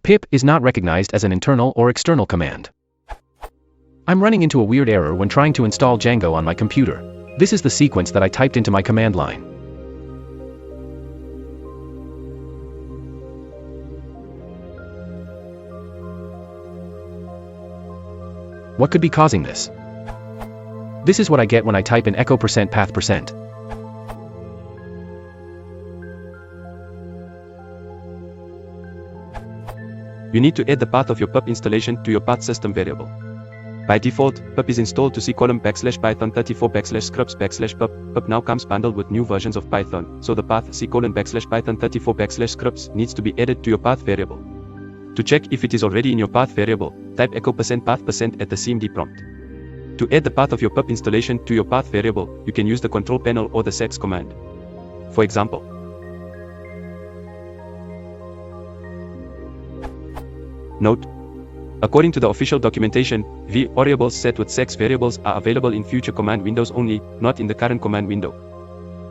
Pip is not recognized as an internal or external command. I'm running into a weird error when trying to install Django on my computer. This is the sequence that I typed into my command line. What could be causing this? This is what I get when I type in echo %path%. You need to add the path of your pip installation to your path system variable. By default, pip is installed to c:\python34/scripts/pip. Pip now comes bundled with new versions of Python, so the path c:\python34/scripts needs to be added to your path variable. To check if it is already in your path variable, type echo %path% at the cmd prompt. To add the path of your pip installation to your path variable, you can use the control panel or the sex command. For example, note: according to the official documentation, variables set with sex variables are available in future command windows only, not in the current command window.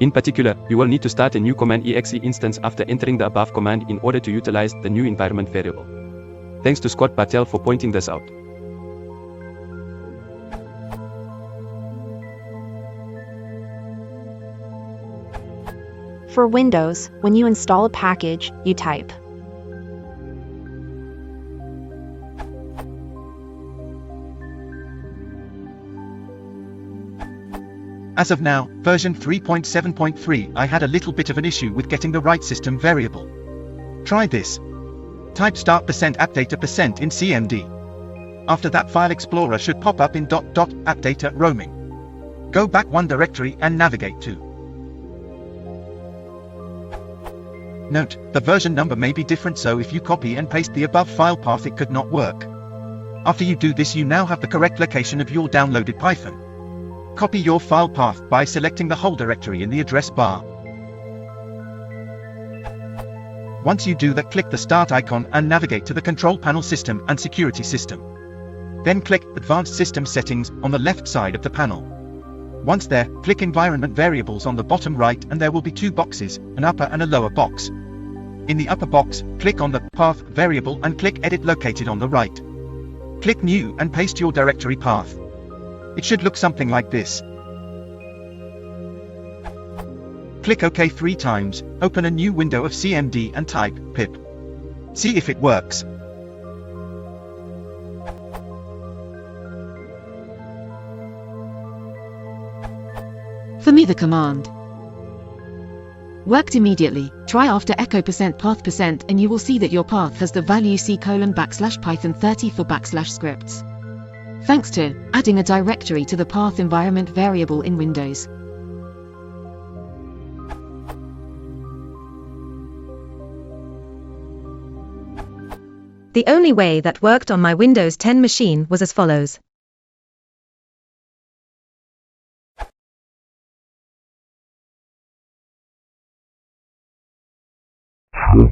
In particular, you will need to start a new command exe instance after entering the above command in order to utilize the new environment variable. Thanks to Scott Patel for pointing this out. For Windows, when you install a package, you type As of now, version 3.7.3, I had a little bit of an issue with getting the right system variable. Try this. Type start %appdata% in cmd. After that, File Explorer should pop up in ..appdata roaming. Go back one directory and navigate to. Note, the version number may be different, so if you copy and paste the above file path it could not work. After you do this, you now have the correct location of your downloaded Python. Copy your file path by selecting the whole directory in the address bar. Once you do that, click the Start icon and navigate to the Control Panel System and Security System. Then click Advanced System Settings on the left side of the panel. Once there, click Environment Variables on the bottom right, and there will be two boxes, an upper and a lower box. In the upper box, click on the Path variable and click Edit located on the right. Click New and paste your directory path. It should look something like this. Click OK 3 times, open a new window of cmd and type pip. See if it works. For me, the command worked immediately. Try after echo %path% and you will see that your path has the value c:\python34/scripts. Thanks to adding a directory to the path environment variable in Windows. The only way that worked on my Windows 10 machine was as follows. Switch